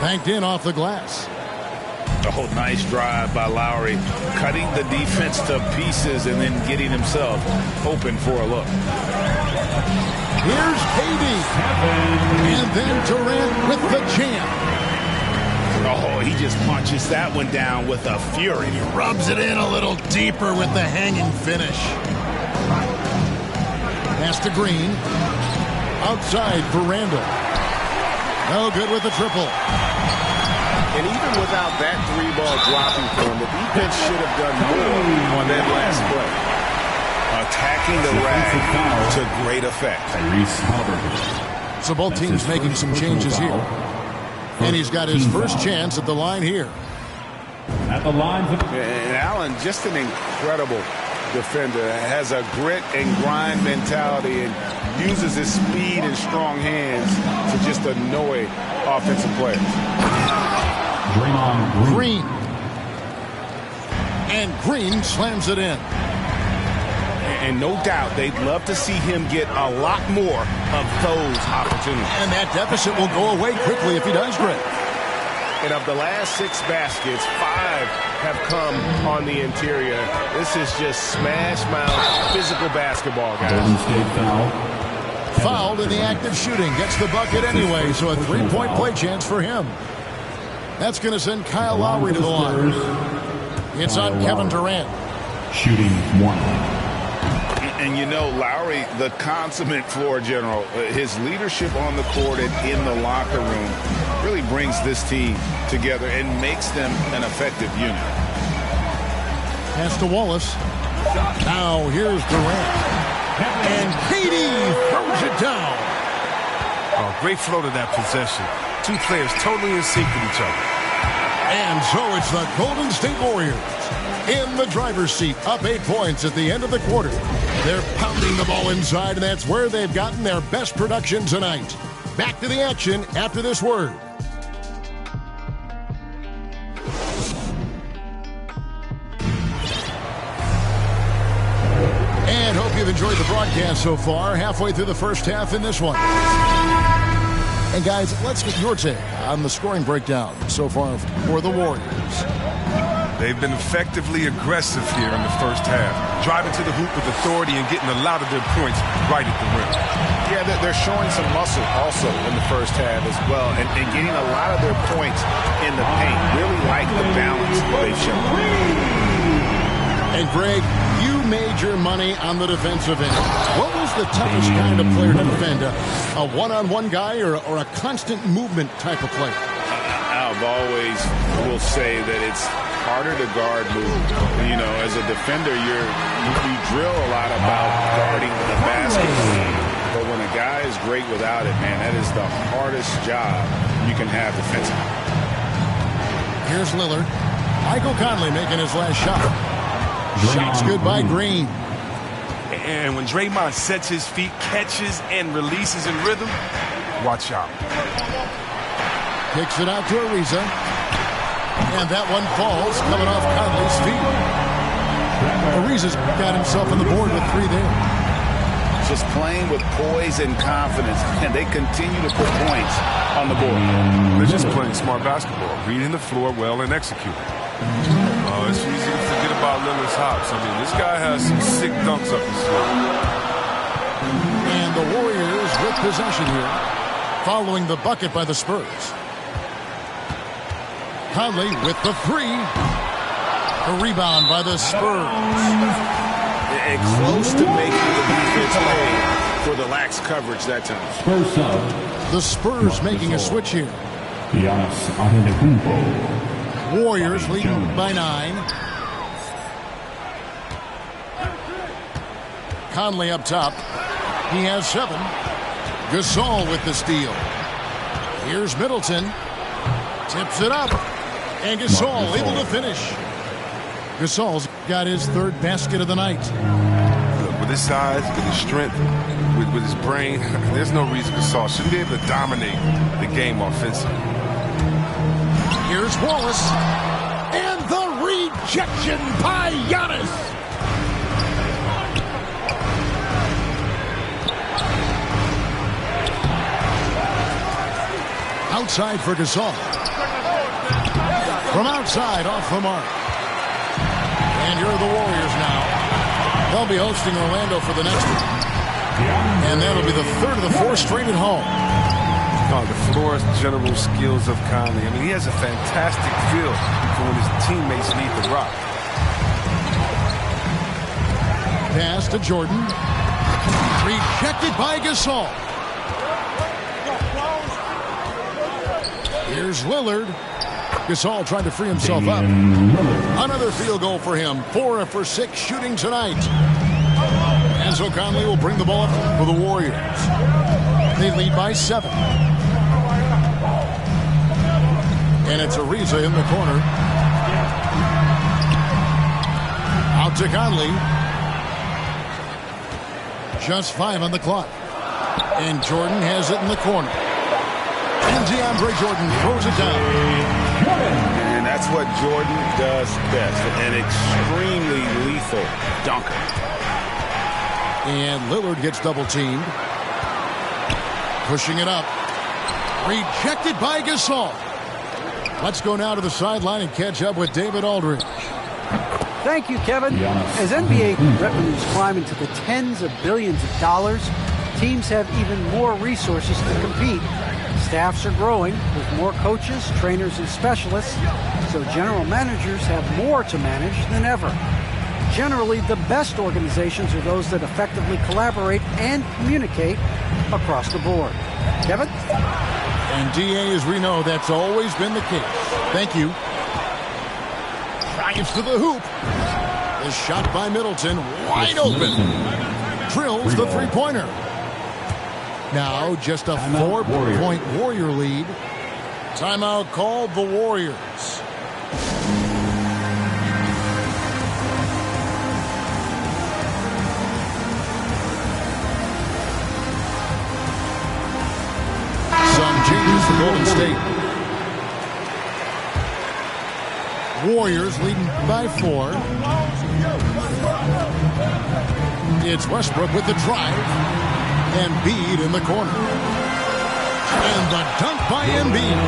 Banked in off the glass. Oh, nice drive by Lowry, cutting the defense to pieces and then getting himself open for a look. Here's KD. And then Durant with the jam. Oh, he just punches that one down with a fury. He rubs it in a little deeper with the hanging finish. Pass to Green. Outside for Randall. No good with the triple. And even without that three-ball dropping for him, the defense should have done more on that last play. Attacking the rag to great effect. So both teams making some changes here. And he's got his first chance at the line here. At the line. And Allen, just an incredible defender. Has a grit and grind mentality and uses his speed and strong hands to just annoy offensive players. Green. And Green slams it in. And no doubt they'd love to see him get a lot more of those opportunities. And that deficit will go away quickly if he does great. And of the last 6 baskets, 5 have come on the interior. This is just smash mouth physical basketball, guys. Golden State foul. Fouled in the act of shooting. Gets the bucket anyway, so a 3-point play chance for him. That's going to send Kyle Lowry to the line. It's on Kevin Durant. Shooting 1. And you know, Lowry, the consummate floor general, his leadership on the court and in the locker room really brings this team together and makes them an effective unit. Pass to Wallace. Now here's Durant. And KD throws it down. Oh, great flow to that possession. 2 players totally in sync with each other. And so it's the Golden State Warriors in the driver's seat, up 8 points at the end of the quarter. They're pounding the ball inside, and that's where they've gotten their best production tonight. Back to the action after this word. And hope you've enjoyed the broadcast so far. Halfway through the first half in this one. And guys, let's get your take on the scoring breakdown so far for the Warriors. They've been effectively aggressive here in the first half, driving to the hoop with authority and getting a lot of their points right at the rim. Yeah, they're showing some muscle also in the first half as well, and getting a lot of their points in the paint. Really like the balance they've shown. And Greg, you made your money on the defensive end. What was the toughest kind of player to defend? A one-on-one guy or a constant movement type of player? I've always will say that it's harder to guard move. You know, as a defender, you drill a lot about guarding the basket. But when a guy is great without it, man, that is the hardest job you can have defensively. Here's Lillard. Michael Conley making his last shot. Shots good by Green. And when Draymond sets his feet, catches, and releases in rhythm, watch out. Kicks it out to Ariza. And that one falls, coming off Conley's feet. Ariza's got himself on the board with 3 there. Just playing with poise and confidence, and they continue to put points on the board. They're just playing smart basketball, reading the floor well and executing. It's easy to forget about Lillard's hops. I mean, this guy has some sick dunks up his sleeve. And the Warriors with possession here, following the bucket by the Spurs. Conley with the 3. A rebound by the Spurs. And close to making the defense pay for the lax coverage that time. Spurs up. The Spurs making a switch here. Giannis Antetokounmpo. Warriors leading by 9. Conley up top. He has 7. Gasol with the steal. Here's Middleton. Tips it up. And Gasol able to finish. Gasol's got his 3rd basket of the night. Look, with his size, with his strength, with his brain, there's no reason Gasol shouldn't be able to dominate the game offensively. Here's Wallace. And the rejection by Giannis. Outside for Gasol. From outside, off the mark. And here are the Warriors now. They'll be hosting Orlando for the next one. And that'll be the third of the four straight at home. Oh, the floor general skills of Conley. I mean, he has a fantastic feel for when his teammates need the rock. Pass to Jordan. Rejected by Gasol. Here's Lillard. Gasol trying to free himself up. Another field goal for him. 4 for 6 shooting tonight. And so Conley will bring the ball up for the Warriors. They lead by 7. And it's Ariza in the corner. Out to Conley. Just 5 on the clock. And Jordan has it in the corner. And DeAndre Jordan throws it down. And that's what Jordan does best. An extremely lethal dunker. And Lillard gets double teamed. Pushing it up. Rejected by Gasol. Let's go now to the sideline and catch up with David Aldridge. Thank you, Kevin. As NBA revenues climb into the tens of billions of dollars, teams have even more resources to compete. Staffs are growing with more coaches, trainers, and specialists, so general managers have more to manage than ever. Generally, the best organizations are those that effectively collaborate and communicate across the board. Kevin? And DA, as we know, that's always been the case. Thank you. Drives to the hoop. The shot by Middleton, wide open. Drills the three-pointer. Now just a 4-point Warrior lead. Timeout called the Warriors. Some changes for Golden State. Warriors leading by 4. It's Westbrook with the drive. Embiid in the corner. And the dunk by Embiid.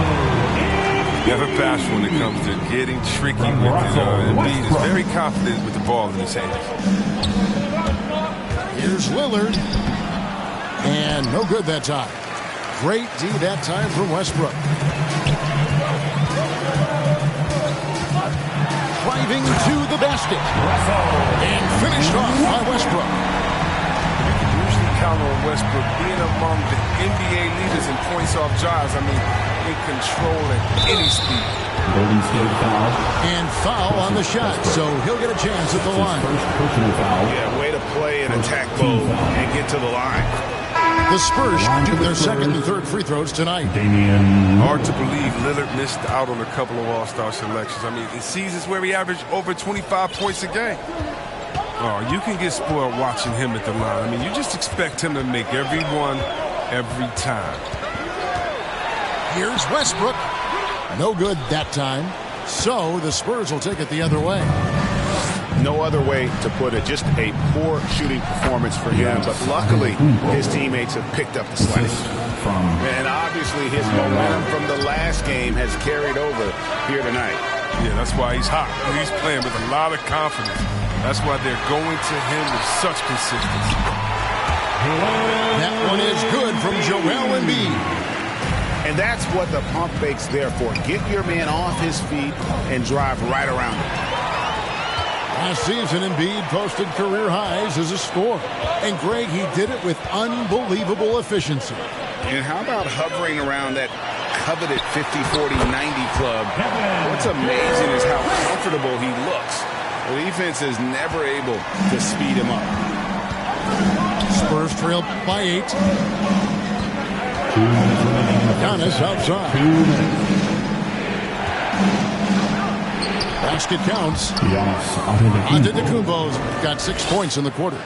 Never bashful when it comes to getting tricky with it. Embiid is very confident with the ball in his hands. Here's Lillard. And no good that time. Great D that time from Westbrook. Driving to the basket. And finished off by Westbrook. You can usually count on Westbrook being among the NBA leaders in points off drives. I mean, in control at any speed. Golden State foul. And foul on the shot, so he'll get a chance at the line. First personal foul. Yeah, way to play and attack mode and get to the line. The Spurs shoot their second and third free throws tonight. Damian. Hard to believe Lillard missed out on a couple of all-star selections. I mean, in seasons where he averaged over 25 points a game. Oh, you can get spoiled watching him at the line. I mean, you just expect him to make every one, every time. Here's Westbrook. No good that time. So the Spurs will take it the other way. No other way to put it. Just a poor shooting performance for him. But luckily, his teammates have picked up the slack. And obviously, his momentum from the last game has carried over here tonight. Yeah, that's why he's hot. He's playing with a lot of confidence. That's why they're going to him with such consistency. That one is good from Joel Embiid. And that's what the pump fake's there for. Get your man off his feet and drive right around him. Last season, Embiid posted career highs as a scorer. And Greg, he did it with unbelievable efficiency. And how about hovering around that coveted 50, 40, 90 club? What's amazing is how comfortable he looks. The defense is never able to speed him up. Spurs trail by 8. Giannis outside. Basket counts. Antetokounmpo's got 6 points in the quarter.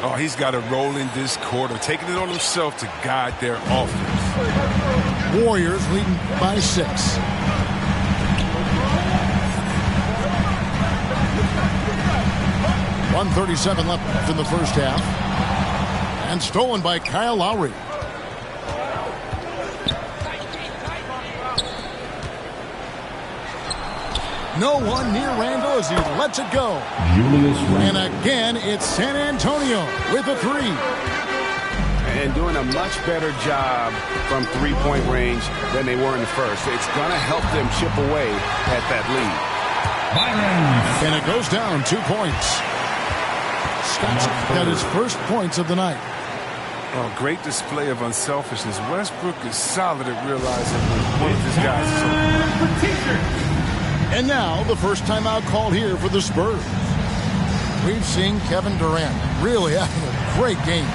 Oh, he's got to roll in this quarter, taking it on himself to guide their offense. Warriors leading by 6. .137 left in the first half. And stolen by Kyle Lowry. No one near Randall as he lets it go. Julius And Randle. again, it's San Antonio with a three. And doing a much better job from three-point range than they were in the first. It's going to help them chip away at that lead. And it goes down 2 points. Scott's got his first points of the night. Oh, great display of unselfishness. Westbrook is solid at realizing when one of his guys is open. And now the first timeout called here for the Spurs. We've seen Kevin Durant really having a great game.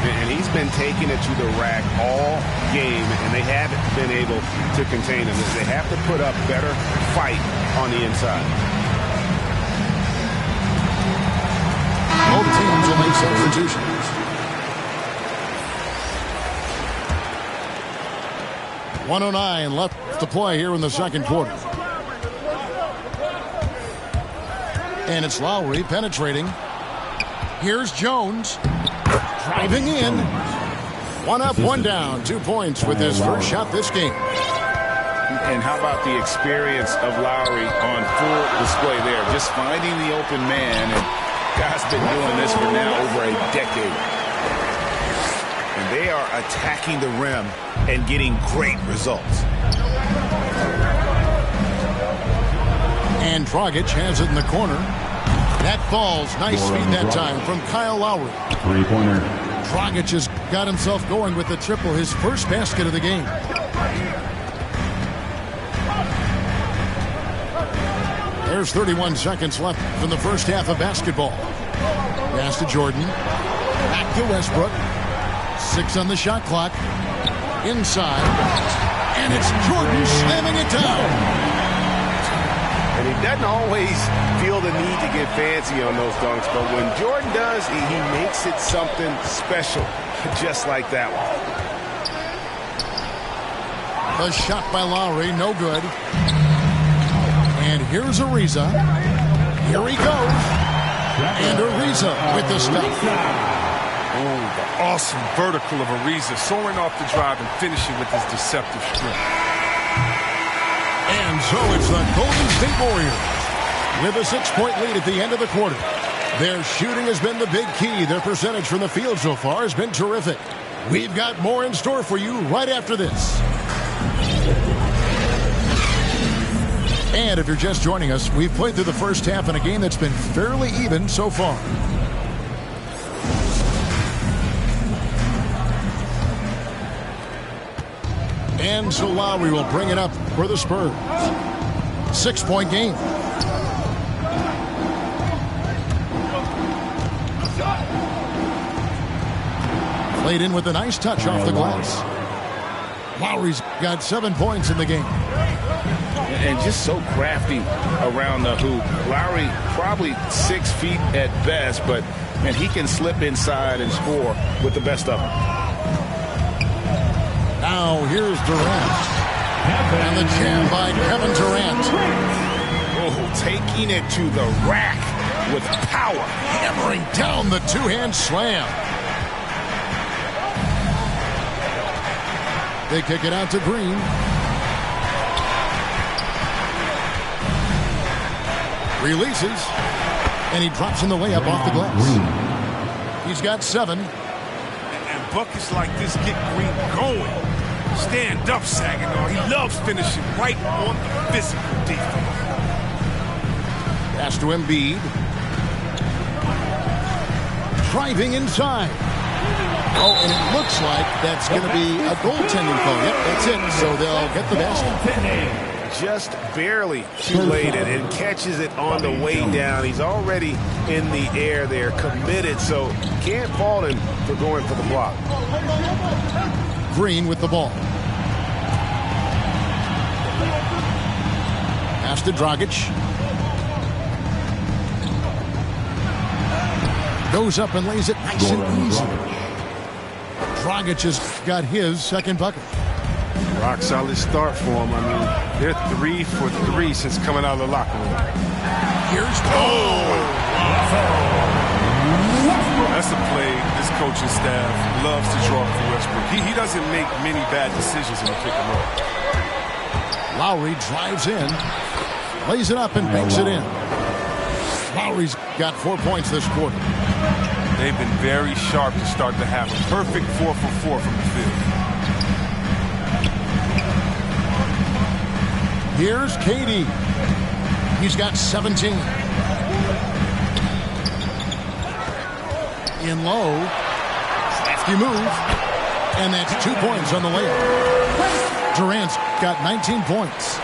And he's been taking it to the rack all game, and they haven't been able to contain him. They have to put up better fight on the inside. Both teams will make substitutions. 1:09 left to play here in the second quarter. And it's Lowry penetrating. Here's Jones. Driving in. One up, one down. 2 points with his first shot this game. And how about the experience of Lowry on full display there? Just finding the open man. And guys been doing this for now over a decade. And they are attacking the rim and getting great results. And Dragic has it in the corner. That falls. Nice feed that time from Kyle Lowry. Three-pointer. Dragic has got himself going with the triple, his first basket of the game. There's 31 seconds left from the first half of basketball. Pass to Jordan. Back to Westbrook. 6 on the shot clock. Inside. And it's Jordan slamming it down. And he doesn't always feel the need to get fancy on those dunks, but when Jordan does, he makes it something special, just like that one. The shot by Lowry, no good. And here's Ariza. Here he goes. And Ariza with the stop. Oh, the awesome vertical of Ariza, soaring off the drive and finishing with his deceptive strip. And so it's the Golden State Warriors with a 6-point lead at the end of the quarter. Their shooting has been the big key. Their percentage from the field so far has been terrific. We've got more in store for you right after this. And if you're just joining us, we've played through the first half in a game that's been fairly even so far. And so Lowry will bring it up for the Spurs. 6-point game. Played in with a nice touch off the glass. Lowry's got 7 points in the game. And just so crafty around the hoop. Lowry probably 6 feet at best, and he can slip inside and score with the best of them. Now here's Durant. And the jam by Kevin Durant. Oh, taking it to the rack with power. Hammering down the two-hand slam. They kick it out to Green. Releases. And he drops in the layup off the glass. He's got 7. And buckets like this get Green going. Stand up, Saginaw. He loves finishing right on the physical defense. Pass to Embiid. Driving inside. Oh, and it looks like that's going to be a goaltending call. Yep, that's it. So they'll get the basket. Just barely too late, and it catches it on the way down. He's already in the air there, committed, so can't fault him for going for the block. Green with the ball. Pass to Dragic. Goes up and lays it nice and easy. Dragic has got his second bucket. Rock solid start for him. I mean, they're 3 for 3 since coming out of the locker room. Here's That's a play this coaching staff loves to draw for Westbrook. He doesn't make many bad decisions in the pick and roll. Lowry drives in. Lays it up and banks it in. Lowry's got 4 points this quarter. They've been very sharp to start the half. A perfect 4 for 4 from the field. Here's KD. He's got 17. In low. Lefty move. And that's 2 points on the layup. Durant's got 19 points.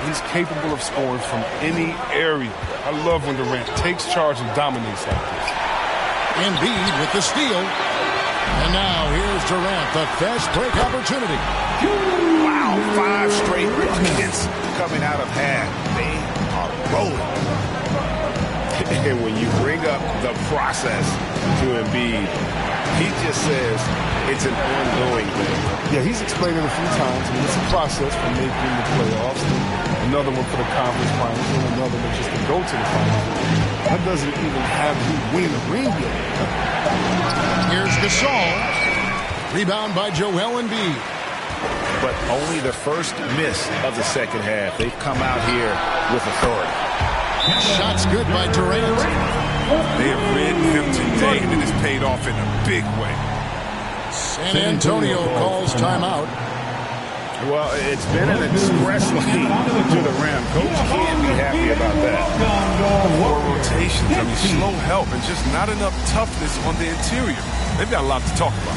He's capable of scoring from any area. I love when Durant takes charge and dominates like this. Embiid with the steal. And now here's Durant, the fast break opportunity. Wow, 5 straight buckets coming out of half. They are rolling. And when you bring up the process to Embiid, he just says it's an ongoing thing. Yeah, he's explained it a few times. I mean, it's a process for making the playoffs. Another one for the conference finals, and another one just to go to the finals. That doesn't even have you win the ring yet. Here's Gasol. Rebound by Joel Embiid. But only the first miss of the second half. They've come out here with authority. Shots good by Durant. They have ridden him today, and it has paid off in a big way. San Antonio calls timeout. Well, it's been an express lane to the rim. Coach can't be happy about that. 4 rotations. I mean, slow help and just not enough toughness on the interior. They've got a lot to talk about.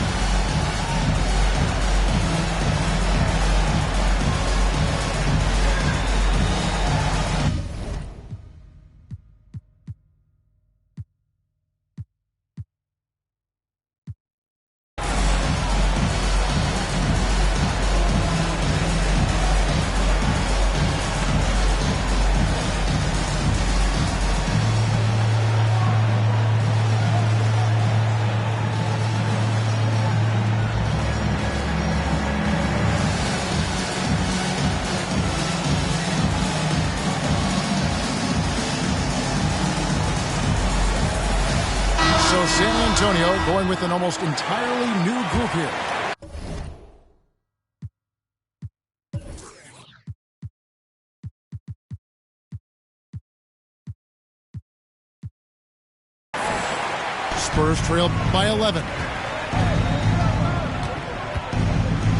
So San Antonio going with an almost entirely new group here. Spurs trail by 11.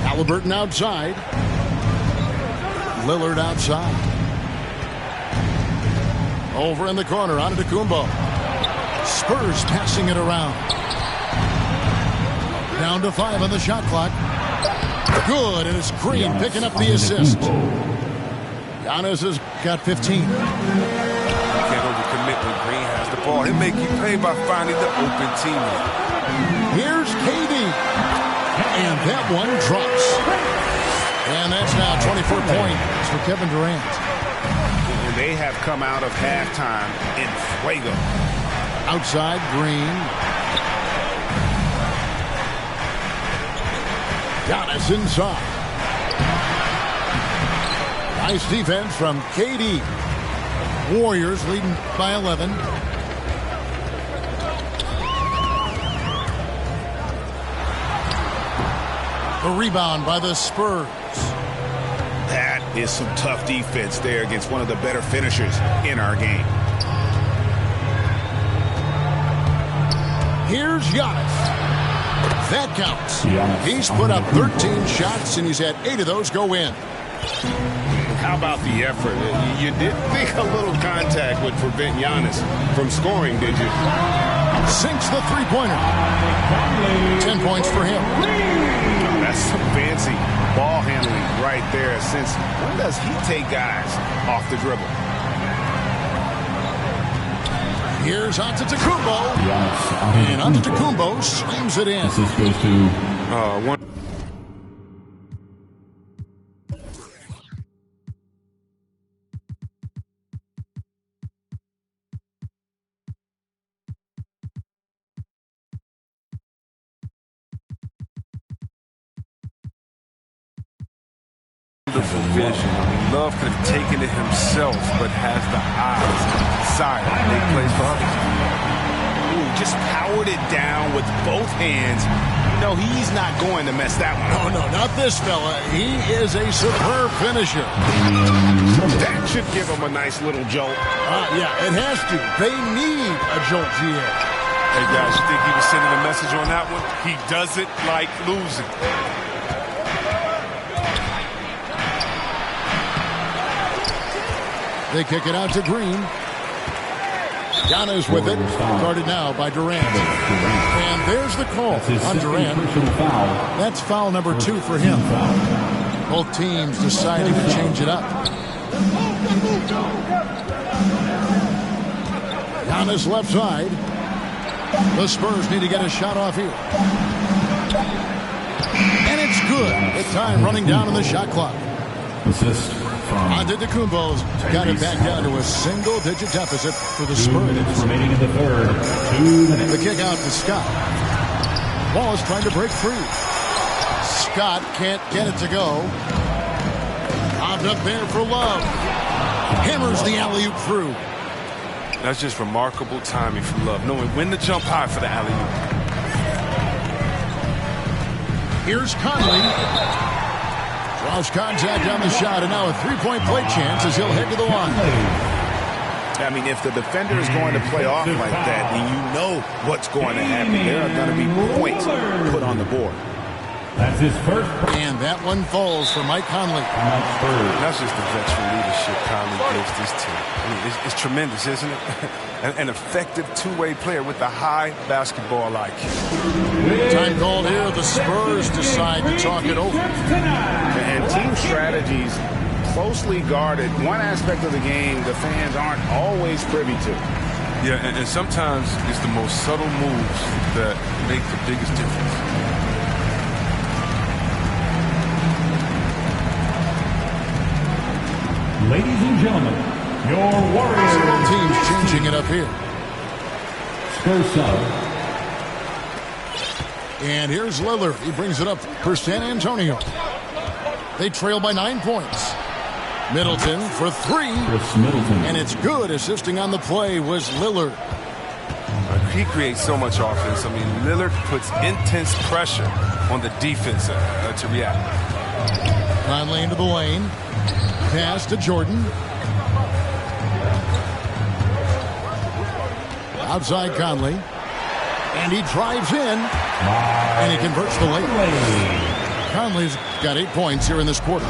Halliburton outside. Lillard outside. Over in the corner, Antetokounmpo. Spurs passing it around. Down to 5 on the shot clock. Good, and it's Green picking up the assist. Giannis has got 15. You can't overcommit when Green has the ball. He'll make you pay by finding the open teammate. Here's KD. And that one drops. And that's now 24 points for Kevin Durant. And they have come out of halftime in fuego. Outside, Green. Giannis inside. Nice defense from KD. Warriors leading by 11. The rebound by the Spurs. That is some tough defense there against one of the better finishers in our game. Here's Giannis. That counts. He's put up 13 shots, and he's had 8 of those go in. How about the effort? You didn't think a little contact would prevent Giannis from scoring, did you? Sinks the three-pointer. 10 points for him. That's some fancy ball handling right there. Since when does he take guys off the dribble? Here's Antetokounmpo. And Antetokounmpo slams it in. This goes to One. Wonderful vision. I mean, Love could have taken it himself, but has the eyes and the desire to make plays for others. Ooh, just powered it down with both hands No, he's not going to mess that one up. Oh, no, not this fella. He is a superb finisher. That should give him a nice little jolt. Yeah, it has to. They need a jolt here. Hey, guys, you think he was sending a message on that one? He doesn't like losing. They kick it out to Green. Giannis with it. Guarded now by Durant. And there's the call on Durant. That's foul number 2 for him. Both teams deciding to change it up. Giannis left side. The Spurs need to get a shot off here. And it's good. With time running down on the shot clock. Assist from Antetokounmpo's got it back down to a single-digit deficit for the 2 Spurs. minutes remaining in the third. 2 minutes. The kick out to Scott. Wallace trying to break free. Scott can't get it to go. Lobbed up there for Love. Hammers the alley-oop through. That's just remarkable timing from Love, knowing when to jump high for the alley-oop. Here's Conley. Draws contact on the shot, and now a three-point play chance as he'll head to the line. I mean, if the defender is going to play off like that, then you know what's going to happen. There are going to be points put on the board. That's his first. And that one falls for Mike Conley. That's just the veteran leadership Conley gives this team. I mean, it's tremendous, isn't it? An effective two-way player with a high basketball IQ. Time called here. The Spurs decide to talk it over. And team strategies closely guarded. One aspect of the game the fans aren't always privy to. Yeah, and sometimes it's the most subtle moves that make the biggest difference. Ladies and gentlemen, your Warriors. Several teams changing it up here. Spurs sub. And here's Lillard. He brings it up for San Antonio. They trail by 9 points. Middleton for 3. Chris Middleton. And it's good. Assisting on the play was Lillard. He creates so much offense. I mean, Lillard puts intense pressure on the defense to react. Conley into the lane. Pass to Jordan. Outside Conley. And he drives in. And he converts the lane. Conley's got 8 points here in this quarter.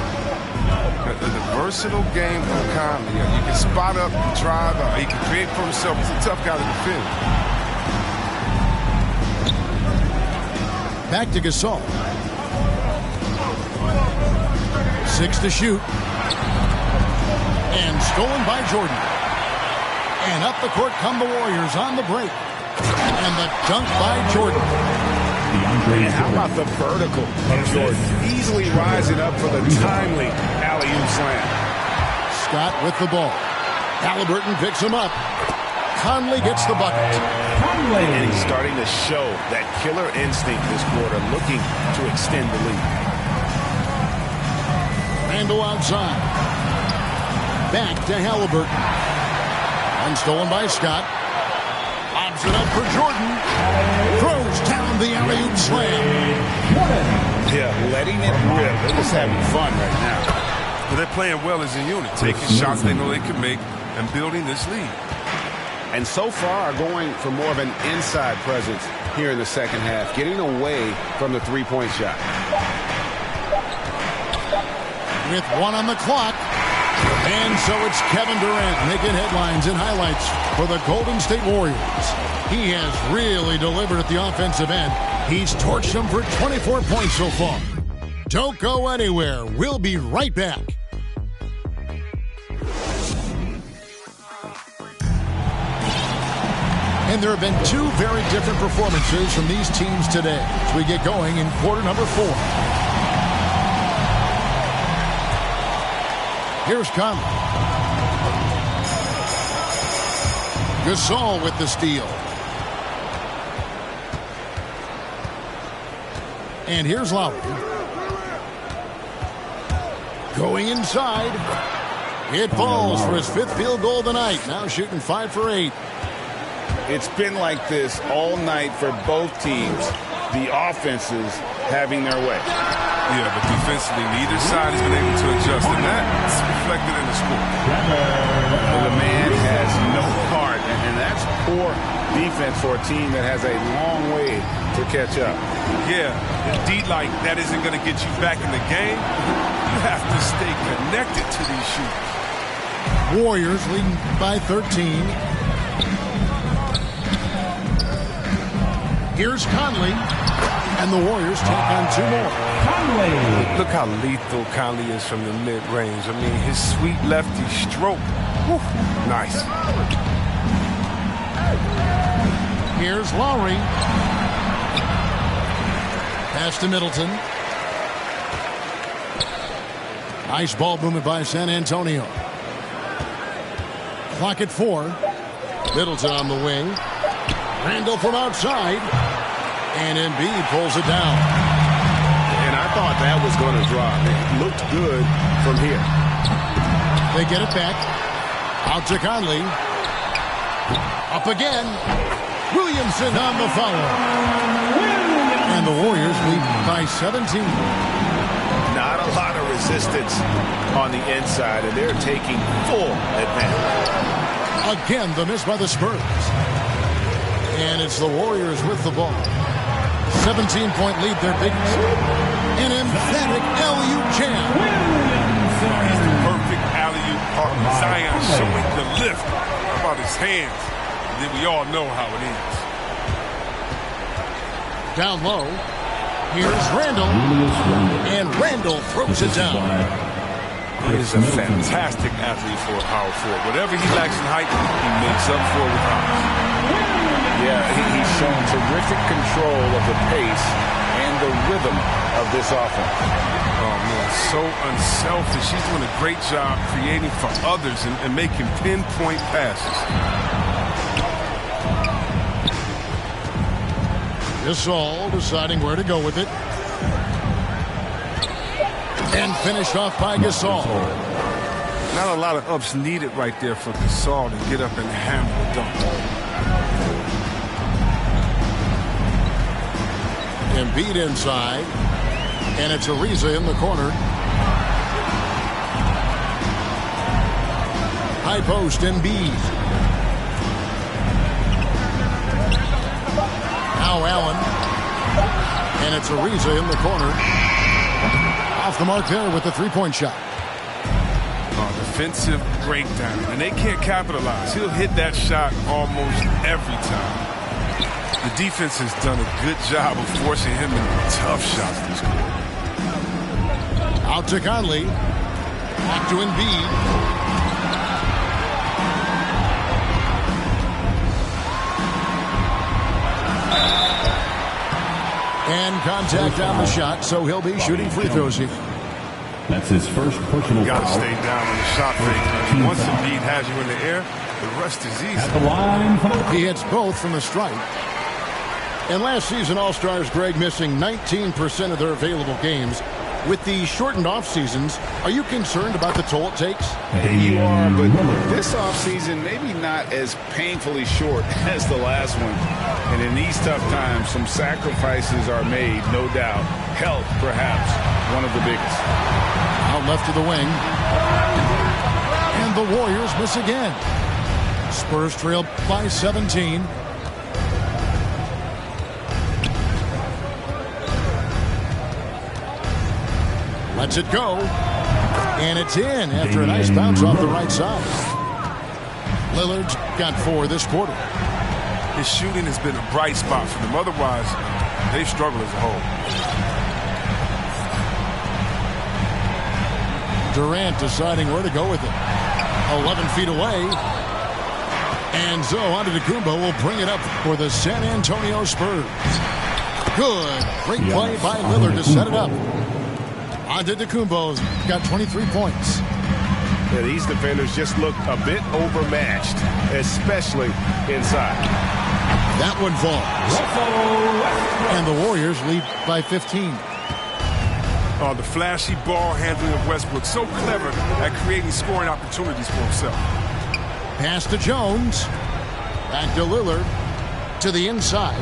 The versatile game from Conley. You can spot up, drive, he can create for himself. He's a tough guy to defend. Back to Gasol. 6 to shoot. And stolen by Jordan. And up the court come the Warriors on the break. And the dunk by Jordan. And how about the vertical of Jordan? Easily rising up for the timely alley-oop slam. Scott with the ball. Halliburton picks him up. Conley gets the bucket. And he's starting to show that killer instinct this quarter, looking to extend the lead. Randall outside. Back to Halliburton. Unstolen by Scott. Lobs it up for Jordan. Throws down the alley-oop slam. Yeah, letting it rip. They're just having fun right now. But they're playing well as a unit, taking shots they know they can make and building this lead. And so far, going for more of an inside presence here in the second half, getting away from the three-point shot. With 1 on the clock. And so it's Kevin Durant making headlines and highlights for the Golden State Warriors. He has really delivered at the offensive end. He's torched them for 24 points so far. Don't go anywhere. We'll be right back. And there have been 2 very different performances from these teams today as we get going in quarter number 4. Here's Conley. Gasol with the steal. And here's Lowry. Going inside. It falls for his 5th field goal of the night. Now shooting 5 for 8. It's been like this all night for both teams. the offenses having their way. Yeah, but defensively, neither side has been able to adjust, and that's reflected in the score. The man has no heart, and that's poor defense for a team that has a long way to catch up. Yeah, indeed, like that isn't going to get you back in the game. You have to stay connected to these shooters. Warriors leading by 13. Here's Conley, and the Warriors take on 2 more. Conley. Look how lethal Conley is from the mid-range. I mean, his sweet lefty stroke. Whew, nice. Here's Lowry. Pass to Middleton. Nice ball movement by San Antonio. Clock at 4. Middleton on the wing. Randall from outside. And Embiid pulls it down. And I thought that was going to drop. It looked good from here. They get it back. Out to Conley. Up again. Williamson on the follow. And the Warriors lead by 17. Not a lot of resistance on the inside, and they're taking full advantage. Again, the miss by the Spurs. And it's the Warriors with the ball. 17-point lead, their biggest. An emphatic alley-oop jam. He's the perfect alley-oop partner. Zion showing the lift. How about his hands? And then we all know how it is. Down low. Here's Randall. And Randall throws it down. He is a fantastic athlete for a power forward. Whatever he lacks in height, he makes up for with height. Yeah, he's shown terrific control of the pace and the rhythm of this offense. Oh, man, so unselfish. He's doing a great job creating for others and making pinpoint passes. Gasol deciding where to go with it. And finished off by Gasol. Not a lot of ups needed right there for Gasol to get up and hammer the dunk. Embiid inside. And it's Ariza in the corner. High post, Embiid. Now Allen. And it's Ariza in the corner. Off the mark there with the three-point shot. Defensive breakdown, and they can't capitalize. He'll hit that shot almost every time. The defense has done a good job of forcing him into tough shots this quarter. Out to Conley. Back to Embiid. And contact on the shot, so he'll be shooting free throws here. That's his first personal Got to foul. stay down on the shot fake. Once Embiid has you in the air, the rest is easy. At the line for the... He hits both from the stripe. And last season, All-Stars, Greg, missing 19% of their available games. With the shortened off seasons, are you concerned about the toll it takes? You are, but this offseason maybe not as painfully short as the last one. And in these tough times, some sacrifices are made, no doubt. Health, perhaps, one of the biggest. Out left to the wing. And the Warriors miss again. Spurs trail by 17. Lets it go. And it's in after a nice bounce off the right side. Lillard's got 4 this quarter. His shooting has been a bright spot for them. Otherwise, they struggle as a whole. Durant deciding where to go with it. 11 feet away. And so Antetokounmpo will bring it up for the San Antonio Spurs. Good. Great play by Lillard to set it up. Antetokounmpo's got 23 points. Yeah, these defenders just look a bit overmatched, especially inside. That one falls. And the Warriors lead by 15. The flashy ball handling of Westbrook, so clever at creating scoring opportunities for himself. Pass to Jones. Back to Lillard. To the inside.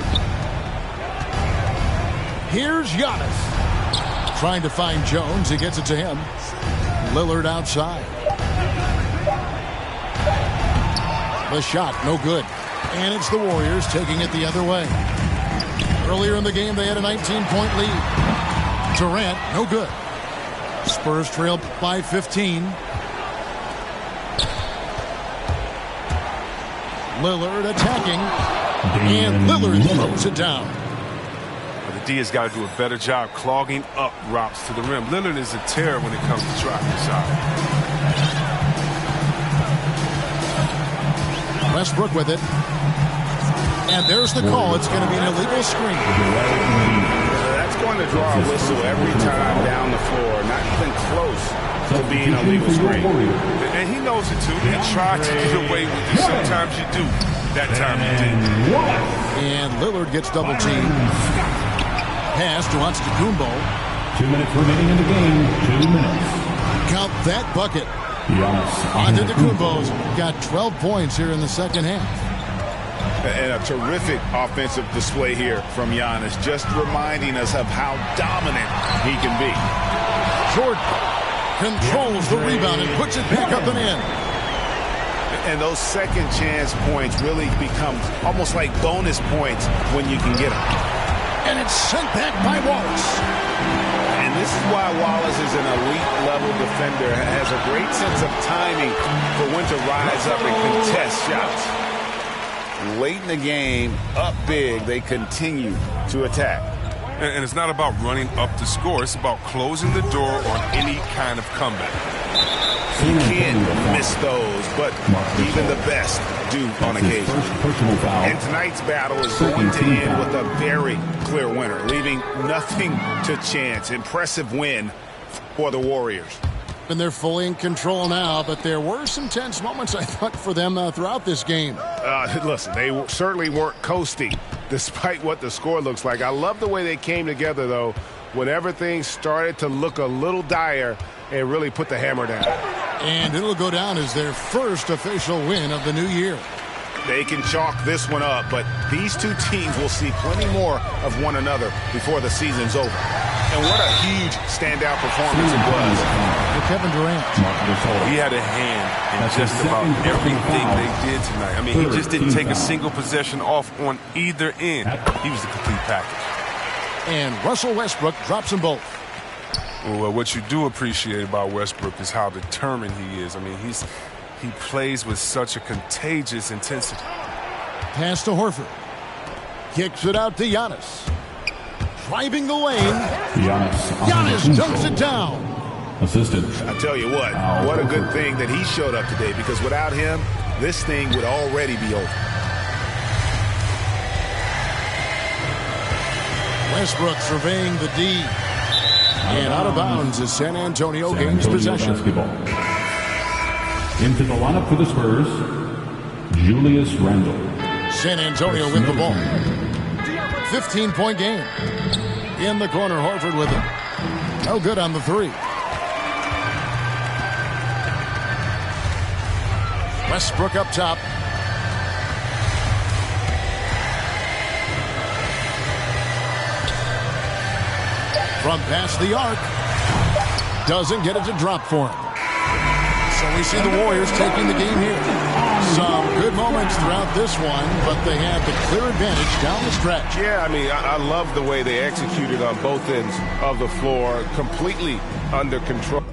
Here's Giannis. Trying to find Jones. He gets it to him. Lillard outside. The shot, no good. And it's the Warriors taking it the other way. Earlier in the game, they had a 19-point lead. Durant, no good. Spurs trail by 15. Lillard attacking. And Lillard throws it down. The D has got to do a better job clogging up routes to the rim. Lillard is a terror when it comes to trying the shot. Westbrook with it. And there's the call. It's going to be an illegal screen. That's going to draw a whistle every time down the floor. Not even close to being a legal screen. And he knows it too. He tried to get away with it. Sometimes you do. That time he didn't. And Lillard gets double teamed. Pass to Antetokounmpo. 2 minutes remaining in the game. 2 minutes. Count that bucket. Giannis Antetokounmpo's got 12 points here in the second half. And a terrific offensive display here from Giannis, just reminding us of how dominant he can be. Jordan controls the rebound and puts it back up and in. And those second chance points really become almost like bonus points when you can get them. And it's sent back by Wallace. And this is why Wallace is an elite level defender, has a great sense of timing for when to rise up and contest shots. Late in the game, up big, they continue to attack. And it's not about running up the score. It's about closing the door on any kind of comeback. You can't miss those, but even the best do on occasion. And tonight's battle is going to end with a very clear winner, leaving nothing to chance. Impressive win for the Warriors. And they're fully in control now, but there were some tense moments, I thought, for them throughout this game. Listen, they certainly weren't coasting, despite what the score looks like. I love the way they came together, though, whenever things started to look a little dire and really put the hammer down. And it'll go down as their first official win of the new year. They can chalk this one up, but these two teams will see plenty more of one another before the season's over. And what a huge standout performance it was. For Kevin Durant. He had a hand in just about everything they did tonight. I mean, he just didn't take a single possession off on either end. He was the complete package. And Russell Westbrook drops them both. Well, what you do appreciate about Westbrook is how determined he is. I mean, he plays with such a contagious intensity. Pass to Horford. Kicks it out to Giannis. Driving the lane. Giannis dunks it down. Assisted. I tell you what a good thing that he showed up today, because without him, this thing would already be over. Westbrook surveying the D. And out of bounds as San Antonio gains possession. Basketball. Into the lineup for the Spurs, Julius Randle. San Antonio with the ball. 15-point game. In the corner, Horford with it. No good on the three. Westbrook up top. From past the arc. Doesn't get it to drop for him. So we see the Warriors taking the game here. Some good moments throughout this one, but they have the clear advantage down the stretch. Yeah, I mean, I love the way they executed on both ends of the floor, completely under control.